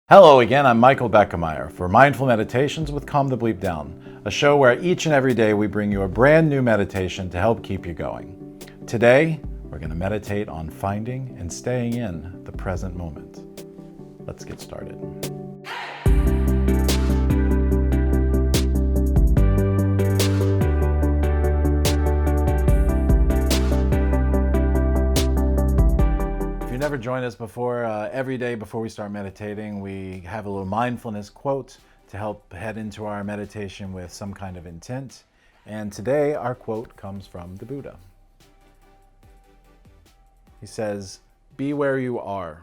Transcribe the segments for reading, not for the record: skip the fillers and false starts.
Hello again, I'm Michael Beckemeyer for Mindful Meditations with Calm the Bleep Down, a show where each and every day we bring you a brand new meditation to help keep you going. Today, we're going to meditate on finding and staying in the present moment. Let's get started. If you've never joined us before, every day before we start meditating, we have a little mindfulness quote to help head into our meditation with some kind of intent. And today, our quote comes from the Buddha. He says, "Be where you are,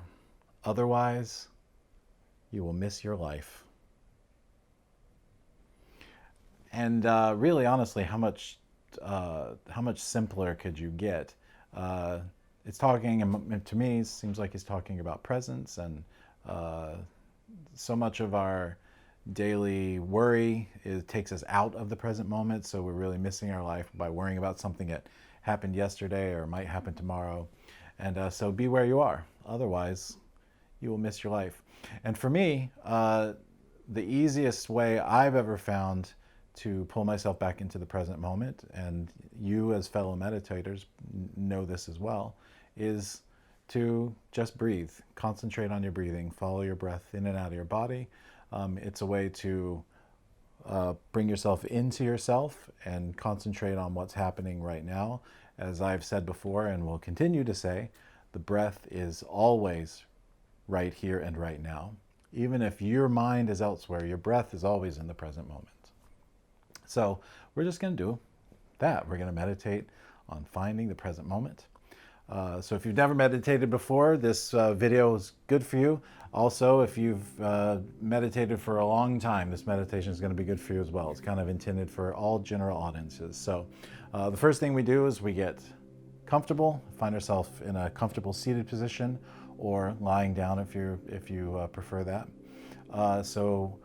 otherwise you will miss your life." And really, honestly, how much simpler could you get? It's talking, to me, it seems like he's talking about presence, and so much of our daily worry takes us out of the present moment, so we're really missing our life by worrying about something that happened yesterday or might happen tomorrow. And so be where you are, otherwise you will miss your life. And for me, the easiest way I've ever found to pull myself back into the present moment, and you as fellow meditators know this as well, is to just breathe. Concentrate on your breathing. Follow your breath in and out of your body. It's a way to bring yourself into yourself and concentrate on what's happening right now. As I've said before and will continue to say, the breath is always right here and right now. Even if your mind is elsewhere, your breath is always in the present moment. So we're just going to do that. We're going to meditate on finding the present moment. So if you've never meditated before, this video is good for you. Also, if you've meditated for a long time, this meditation is going to be good for you as well. It's kind of intended for all general audiences. So the first thing we do is we get comfortable, find ourselves in a comfortable seated position, or lying down if you prefer that. So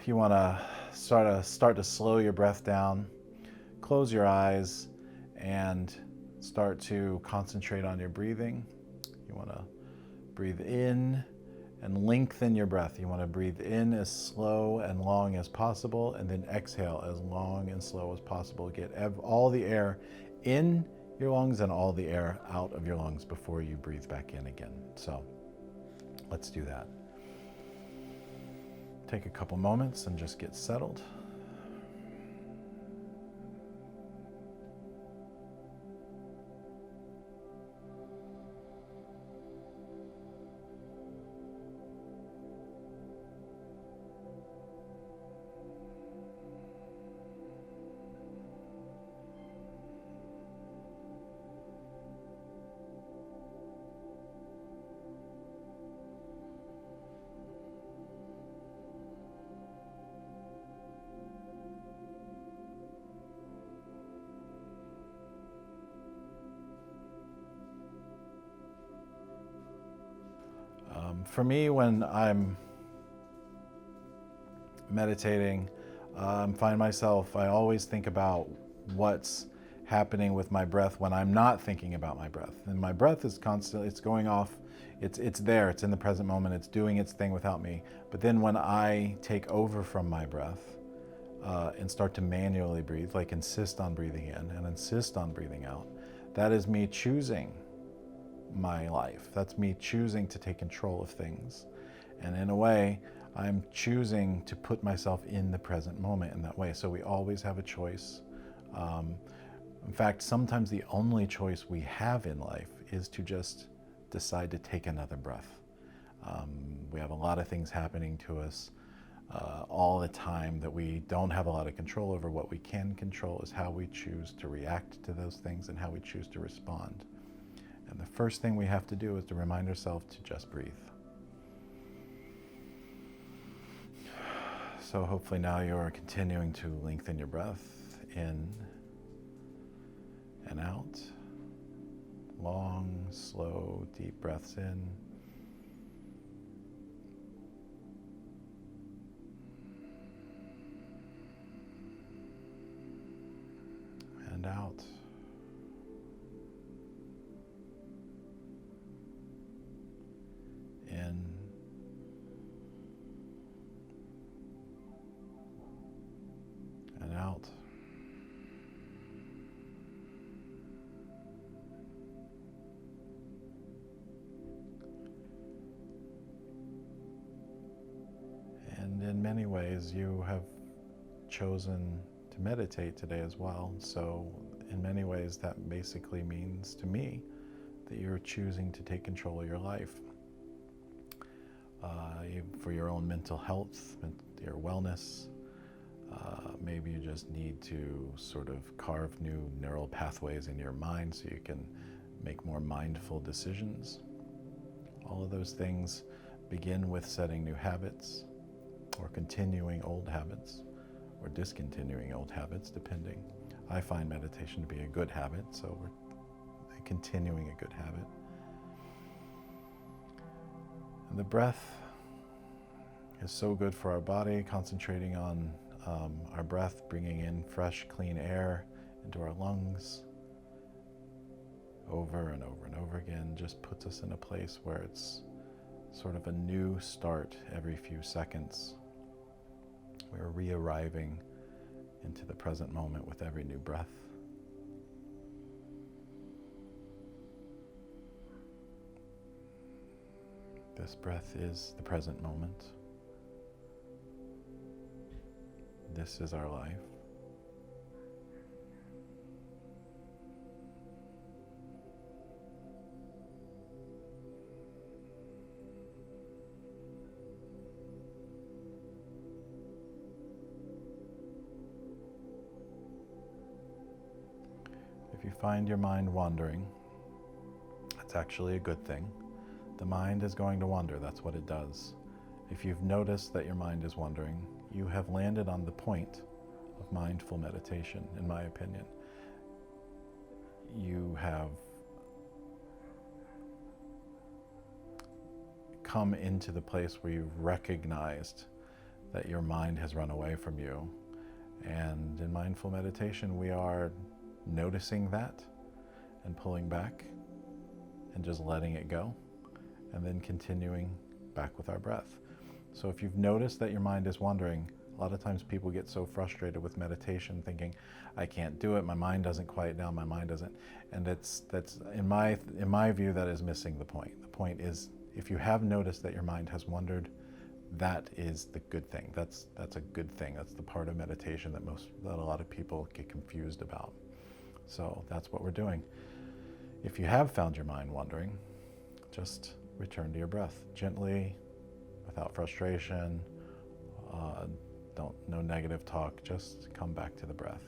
you want to start to slow your breath down, close your eyes, and start to concentrate on your breathing. You want to breathe in and lengthen your breath. You want to breathe in as slow and long as possible, and then exhale as long and slow as possible. Get all the air in your lungs and all the air out of your lungs before you breathe back in again. So let's do that. Take a couple moments and just get settled. For me, when I'm meditating, find myself, I always think about what's happening with my breath when I'm not thinking about my breath. And my breath is constant, it's going off, it's there, it's in the present moment, it's doing its thing without me. But then when I take over from my breath and start to manually breathe, like insist on breathing in and insist on breathing out, that is me choosing my life. That's me choosing to take control of things. And in a way, I'm choosing to put myself in the present moment in that way. So we always have a choice. In fact, sometimes the only choice we have in life is to just decide to take another breath. We have a lot of things happening to us all the time that we don't have a lot of control over. What we can control is how we choose to react to those things and how we choose to respond. And the first thing we have to do is to remind ourselves to just breathe. So hopefully now you're continuing to lengthen your breath in and out. Long, slow, deep breaths in. And out. In out. And in many ways, you have chosen to meditate today as well. So in many ways, that basically means to me that you're choosing to take control of your life. For your own mental health, your wellness. Maybe you just need to sort of carve new neural pathways in your mind so you can make more mindful decisions. All of those things begin with setting new habits, or continuing old habits, or discontinuing old habits, depending. I find meditation to be a good habit, so we're continuing a good habit. And the breath is so good for our body, concentrating on our breath, bringing in fresh, clean air into our lungs over and over and over again, just puts us in a place where it's sort of a new start every few seconds. We're re-arriving into the present moment with every new breath. This breath is the present moment. This is our life. If you find your mind wandering, that's actually a good thing. The mind is going to wander, that's what it does. If you've noticed that your mind is wandering, you have landed on the point of mindful meditation, in my opinion. You have come into the place where you've recognized that your mind has run away from you. And in mindful meditation, we are noticing that and pulling back and just letting it go, and then continuing back with our breath. So if you've noticed that your mind is wandering, a lot of times people get so frustrated with meditation thinking, I can't do it, my mind doesn't quiet down, my mind doesn't. And that's in my view, that is missing the point. The point is, if you have noticed that your mind has wandered, that is the good thing. That's a good thing. That's the part of meditation that a lot of people get confused about. So that's what we're doing. If you have found your mind wandering, just return to your breath gently, without frustration, no negative talk, just come back to the breath.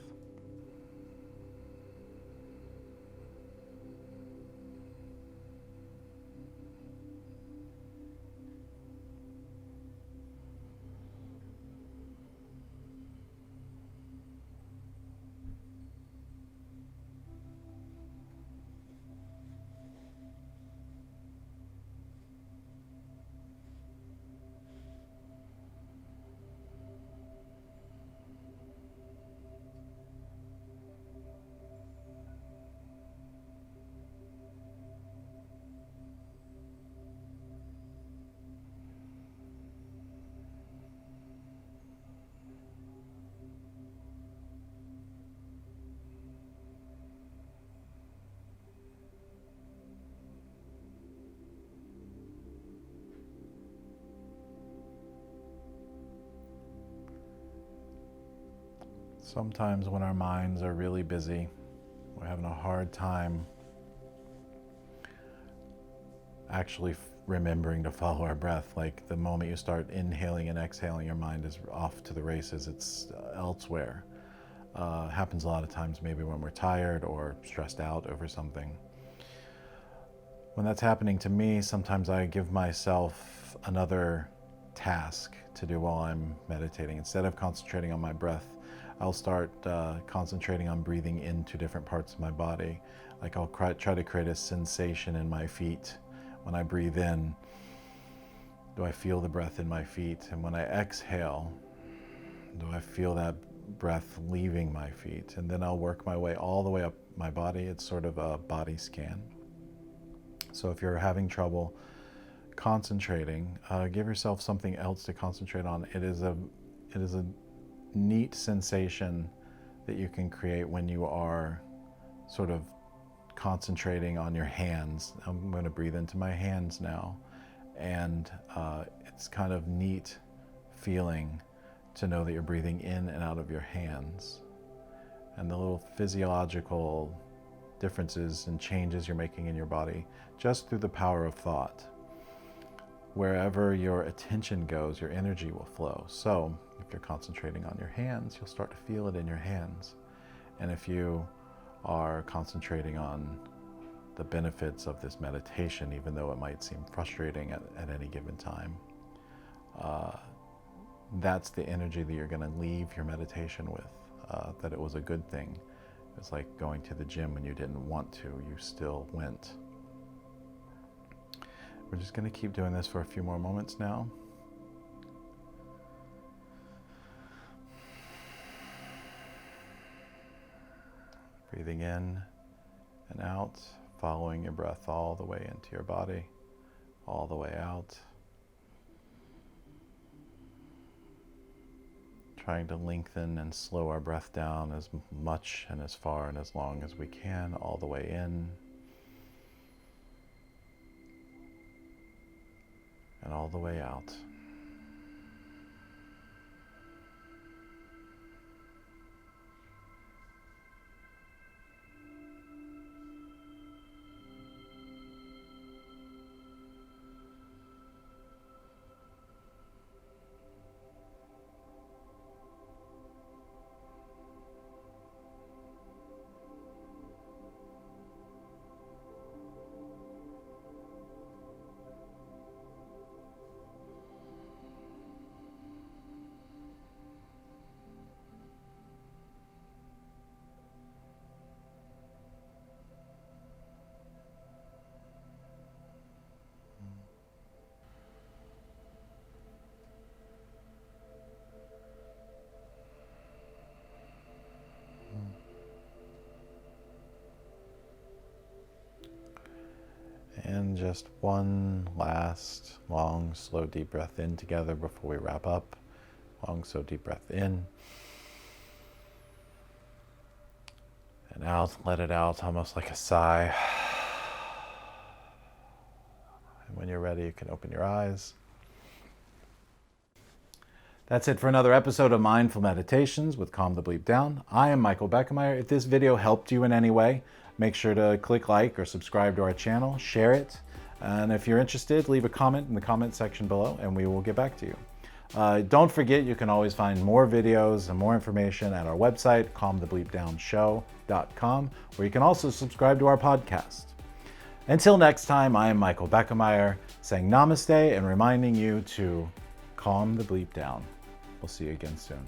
Sometimes when our minds are really busy, we're having a hard time actually remembering to follow our breath. Like the moment you start inhaling and exhaling, your mind is off to the races. It's elsewhere. Happens a lot of times maybe when we're tired or stressed out over something. When that's happening to me, sometimes I give myself another task to do while I'm meditating. Instead of concentrating on my breath, I'll start concentrating on breathing into different parts of my body. Like I'll try to create a sensation in my feet. When I breathe in, do I feel the breath in my feet? And when I exhale, do I feel that breath leaving my feet? And then I'll work my way all the way up my body. It's sort of a body scan. So if you're having trouble concentrating, give yourself something else to concentrate on. It is a neat sensation that you can create when you are sort of concentrating on your hands. I'm going to breathe into my hands now, and it's kind of neat feeling to know that you're breathing in and out of your hands, and the little physiological differences and changes you're making in your body just through the power of thought. Wherever your attention goes, your energy will flow. So if you're concentrating on your hands, you'll start to feel it in your hands. And if you are concentrating on the benefits of this meditation, even though it might seem frustrating at any given time, that's the energy that you're going to leave your meditation with, that it was a good thing. It's like going to the gym when you didn't want to, you still went. We're just going to keep doing this for a few more moments now. Breathing in and out, following your breath all the way into your body, all the way out. Trying to lengthen and slow our breath down as much and as far and as long as we can, all the way in and all the way out. And just one last long, slow, deep breath in together before we wrap up. Long, slow, deep breath in. And out, let it out, almost like a sigh. And when you're ready, you can open your eyes. That's it for another episode of Mindful Meditations with Calm the Bleep Down. I am Michael Beckemeyer. If this video helped you in any way, make sure to click like or subscribe to our channel, share it, and if you're interested, leave a comment in the comment section below and we will get back to you. Don't forget, you can always find more videos and more information at our website, calmthebleepdownshow.com, where you can also subscribe to our podcast. Until next time, I am Michael Beckemeyer, saying namaste and reminding you to calm the bleep down. We'll see you again soon.